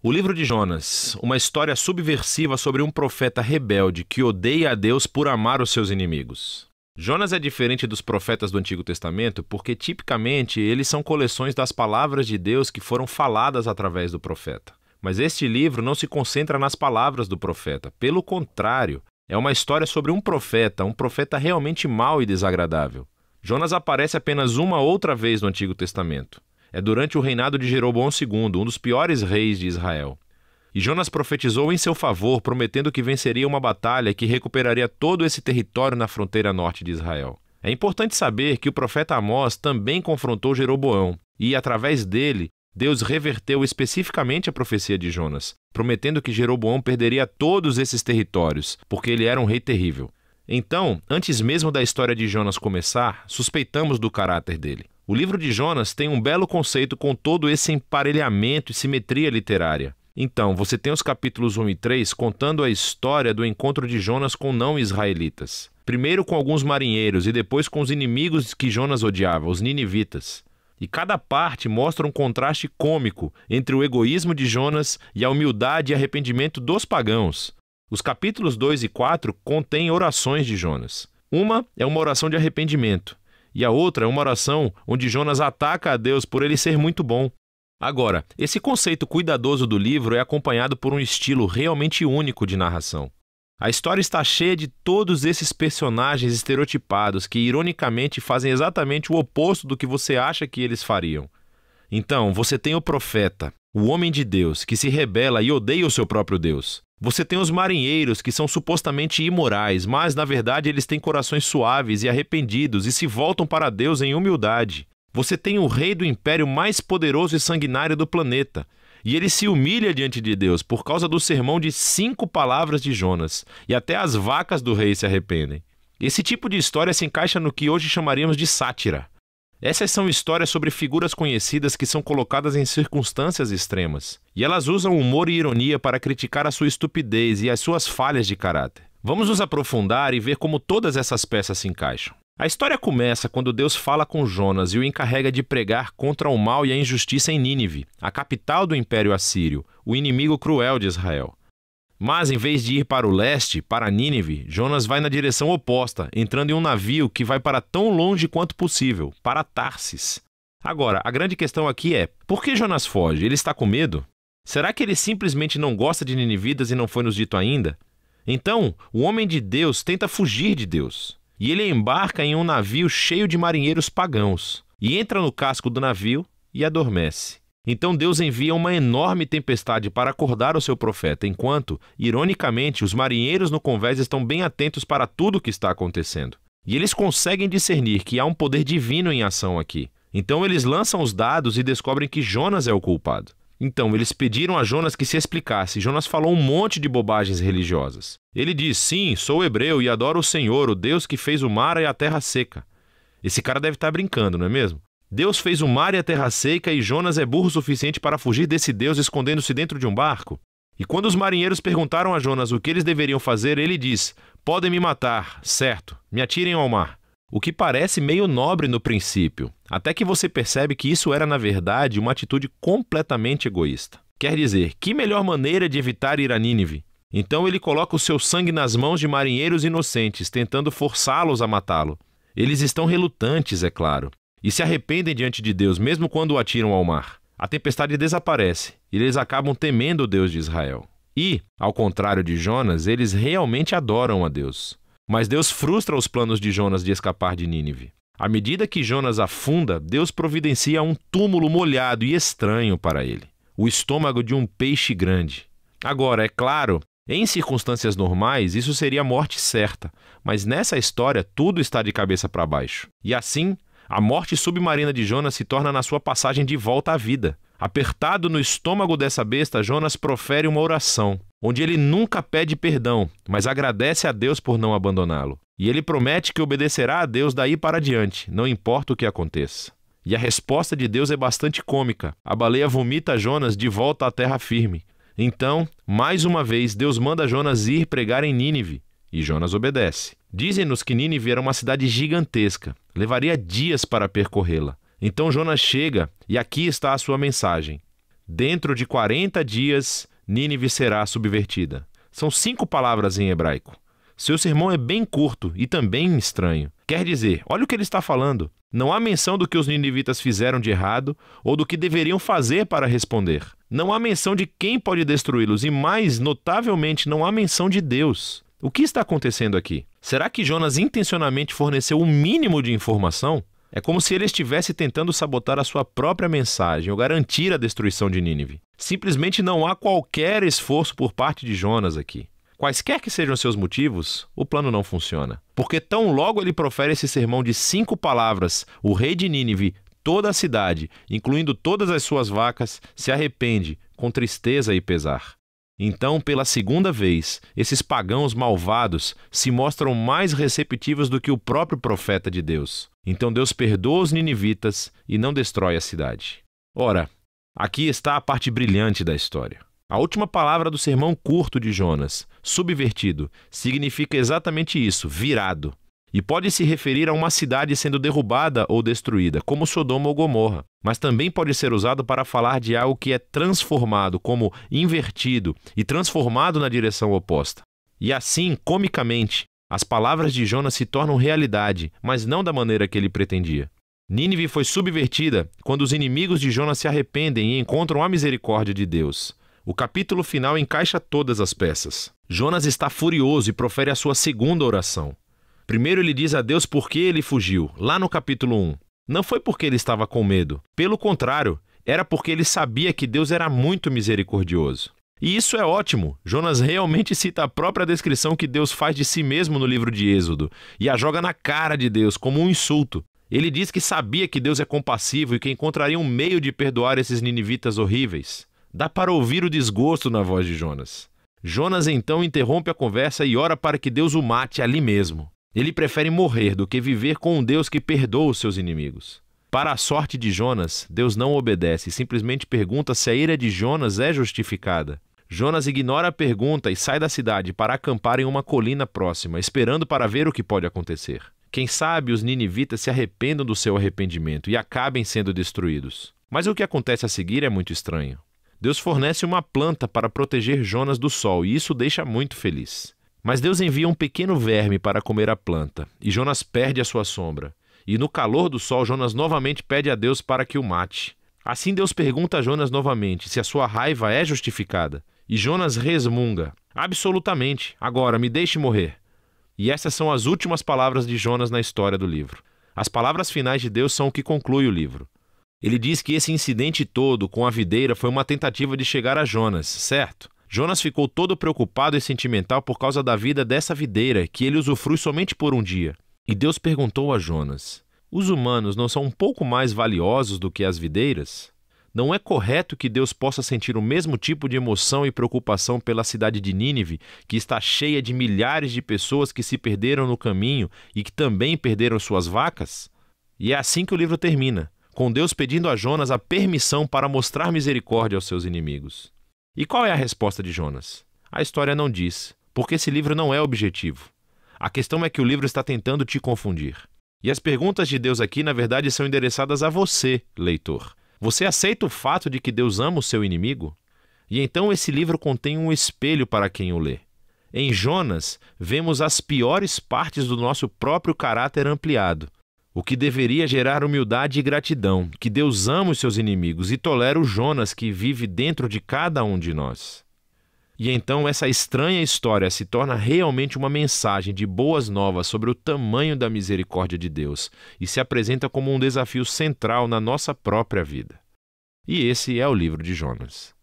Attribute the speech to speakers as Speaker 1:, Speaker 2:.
Speaker 1: O livro de Jonas, uma história subversiva sobre um profeta rebelde que odeia a Deus por amar os seus inimigos. Jonas é diferente dos profetas do Antigo Testamento porque, tipicamente, eles são coleções das palavras de Deus que foram faladas através do profeta. Mas este livro não se concentra nas palavras do profeta. Pelo contrário, é uma história sobre um profeta realmente mau e desagradável. Jonas aparece apenas uma outra vez no Antigo Testamento. É durante o reinado de Jeroboão II, um dos piores reis de Israel. E Jonas profetizou em seu favor, prometendo que venceria uma batalha que recuperaria todo esse território na fronteira norte de Israel. É importante saber que o profeta Amós também confrontou Jeroboão, e através dele, Deus reverteu especificamente a profecia de Jonas, prometendo que Jeroboão perderia todos esses territórios, porque ele era um rei terrível. Então, antes mesmo da história de Jonas começar, suspeitamos do caráter dele. O livro de Jonas tem um belo conceito com todo esse emparelhamento e simetria literária. Então, você tem os capítulos 1 e 3 contando a história do encontro de Jonas com não-israelitas. Primeiro com alguns marinheiros e depois com os inimigos que Jonas odiava, os ninivitas. E cada parte mostra um contraste cômico entre o egoísmo de Jonas e a humildade e arrependimento dos pagãos. Os capítulos 2 e 4 contêm orações de Jonas. Uma é uma oração de arrependimento, e a outra é uma oração onde Jonas ataca a Deus por ele ser muito bom. Agora, esse conceito cuidadoso do livro é acompanhado por um estilo realmente único de narração. A história está cheia de todos esses personagens estereotipados que, ironicamente, fazem exatamente o oposto do que você acha que eles fariam. Então, você tem o profeta, o homem de Deus, que se rebela e odeia o seu próprio Deus. Você tem os marinheiros, que são supostamente imorais, mas, na verdade, eles têm corações suaves e arrependidos e se voltam para Deus em humildade. Você tem o rei do império mais poderoso e sanguinário do planeta, e ele se humilha diante de Deus por causa do sermão de 5 palavras de Jonas, e até as vacas do rei se arrependem. Esse tipo de história se encaixa no que hoje chamaríamos de sátira. Essas são histórias sobre figuras conhecidas que são colocadas em circunstâncias extremas, e elas usam humor e ironia para criticar a sua estupidez e as suas falhas de caráter. Vamos nos aprofundar e ver como todas essas peças se encaixam. A história começa quando Deus fala com Jonas e o encarrega de pregar contra o mal e a injustiça em Nínive, a capital do Império Assírio, o inimigo cruel de Israel. Mas, em vez de ir para o leste, para Nínive, Jonas vai na direção oposta, entrando em um navio que vai para tão longe quanto possível, para Tarsis. Agora, a grande questão aqui é, por que Jonas foge? Ele está com medo? Será que ele simplesmente não gosta de ninivitas e não foi nos dito ainda? Então, o homem de Deus tenta fugir de Deus. E ele embarca em um navio cheio de marinheiros pagãos, e entra no casco do navio e adormece. Então Deus envia uma enorme tempestade para acordar o seu profeta, enquanto, ironicamente, os marinheiros no convés estão bem atentos para tudo o que está acontecendo. E eles conseguem discernir que há um poder divino em ação aqui. Então eles lançam os dados e descobrem que Jonas é o culpado. Então, eles pediram a Jonas que se explicasse. Jonas falou um monte de bobagens religiosas. Ele diz, sim, sou hebreu e adoro o Senhor, o Deus que fez o mar e a terra seca. Esse cara deve estar brincando, não é mesmo? Deus fez o mar e a terra seca e Jonas é burro o suficiente para fugir desse Deus escondendo-se dentro de um barco? E quando os marinheiros perguntaram a Jonas o que eles deveriam fazer, ele diz, podem me matar, certo, me atirem ao mar. O que parece meio nobre no princípio, até que você percebe que isso era, na verdade, uma atitude completamente egoísta. Quer dizer, que melhor maneira de evitar ir a Nínive? Então ele coloca o seu sangue nas mãos de marinheiros inocentes, tentando forçá-los a matá-lo. Eles estão relutantes, é claro, e se arrependem diante de Deus, mesmo quando o atiram ao mar. A tempestade desaparece, e eles acabam temendo o Deus de Israel. E, ao contrário de Jonas, eles realmente adoram a Deus. Mas Deus frustra os planos de Jonas de escapar de Nínive. À medida que Jonas afunda, Deus providencia um túmulo molhado e estranho para ele. O estômago de um peixe grande. Agora, é claro, em circunstâncias normais, isso seria a morte certa. Mas nessa história, tudo está de cabeça para baixo. E assim, a morte submarina de Jonas se torna na sua passagem de volta à vida. Apertado no estômago dessa besta, Jonas profere uma oração, onde ele nunca pede perdão, mas agradece a Deus por não abandoná-lo. E ele promete que obedecerá a Deus daí para diante, não importa o que aconteça. E a resposta de Deus é bastante cômica. A baleia vomita Jonas de volta à terra firme. Então, mais uma vez, Deus manda Jonas ir pregar em Nínive, e Jonas obedece. Dizem-nos que Nínive era uma cidade gigantesca, levaria dias para percorrê-la. Então Jonas chega, e aqui está a sua mensagem. Dentro de 40 dias, Nínive será subvertida. São 5 palavras em hebraico. Seu sermão é bem curto e também estranho. Quer dizer, olha o que ele está falando. Não há menção do que os ninivitas fizeram de errado ou do que deveriam fazer para responder. Não há menção de quem pode destruí-los e, mais notavelmente, não há menção de Deus. O que está acontecendo aqui? Será que Jonas intencionalmente forneceu o mínimo de informação? É como se ele estivesse tentando sabotar a sua própria mensagem ou garantir a destruição de Nínive. Simplesmente não há qualquer esforço por parte de Jonas aqui. Quaisquer que sejam seus motivos, o plano não funciona. Porque tão logo ele profere esse sermão de 5 palavras, o rei de Nínive, toda a cidade, incluindo todas as suas vacas, se arrepende, com tristeza e pesar. Então, pela segunda vez, esses pagãos malvados se mostram mais receptivos do que o próprio profeta de Deus. Então Deus perdoa os ninivitas e não destrói a cidade. Ora, aqui está a parte brilhante da história. A última palavra do sermão curto de Jonas, subvertido, significa exatamente isso, virado. E pode se referir a uma cidade sendo derrubada ou destruída, como Sodoma ou Gomorra. Mas também pode ser usado para falar de algo que é transformado, como invertido e transformado na direção oposta. E assim, comicamente, as palavras de Jonas se tornam realidade, mas não da maneira que ele pretendia. Nínive foi subvertida quando os inimigos de Jonas se arrependem e encontram a misericórdia de Deus. O capítulo final encaixa todas as peças. Jonas está furioso e profere a sua segunda oração. Primeiro ele diz a Deus por que ele fugiu, lá no capítulo 1. Não foi porque ele estava com medo. Pelo contrário, era porque ele sabia que Deus era muito misericordioso. E isso é ótimo. Jonas realmente cita a própria descrição que Deus faz de si mesmo no livro de Êxodo e a joga na cara de Deus como um insulto. Ele diz que sabia que Deus é compassivo e que encontraria um meio de perdoar esses ninivitas horríveis. Dá para ouvir o desgosto na voz de Jonas. Jonas então interrompe a conversa e ora para que Deus o mate ali mesmo. Ele prefere morrer do que viver com um Deus que perdoa os seus inimigos. Para a sorte de Jonas, Deus não obedece e simplesmente pergunta se a ira de Jonas é justificada. Jonas ignora a pergunta e sai da cidade para acampar em uma colina próxima, esperando para ver o que pode acontecer. Quem sabe os ninivitas se arrependam do seu arrependimento e acabem sendo destruídos. Mas o que acontece a seguir é muito estranho. Deus fornece uma planta para proteger Jonas do sol e isso o deixa muito feliz. Mas Deus envia um pequeno verme para comer a planta, e Jonas perde a sua sombra. E no calor do sol, Jonas novamente pede a Deus para que o mate. Assim Deus pergunta a Jonas novamente se a sua raiva é justificada. E Jonas resmunga: absolutamente, agora me deixe morrer. E essas são as últimas palavras de Jonas na história do livro. As palavras finais de Deus são o que conclui o livro. Ele diz que esse incidente todo com a videira foi uma tentativa de chegar a Jonas, certo? Jonas ficou todo preocupado e sentimental por causa da vida dessa videira, que ele usufrui somente por um dia. E Deus perguntou a Jonas: os humanos não são um pouco mais valiosos do que as videiras? Não é correto que Deus possa sentir o mesmo tipo de emoção e preocupação pela cidade de Nínive, que está cheia de milhares de pessoas que se perderam no caminho e que também perderam suas vacas? E é assim que o livro termina, com Deus pedindo a Jonas a permissão para mostrar misericórdia aos seus inimigos. E qual é a resposta de Jonas? A história não diz, porque esse livro não é objetivo. A questão é que o livro está tentando te confundir. E as perguntas de Deus aqui, na verdade, são endereçadas a você, leitor. Você aceita o fato de que Deus ama o seu inimigo? E então esse livro contém um espelho para quem o lê. Em Jonas, vemos as piores partes do nosso próprio caráter ampliado, o que deveria gerar humildade e gratidão, que Deus ama os seus inimigos e tolera o Jonas que vive dentro de cada um de nós. E então essa estranha história se torna realmente uma mensagem de boas novas sobre o tamanho da misericórdia de Deus e se apresenta como um desafio central na nossa própria vida. E esse é o livro de Jonas.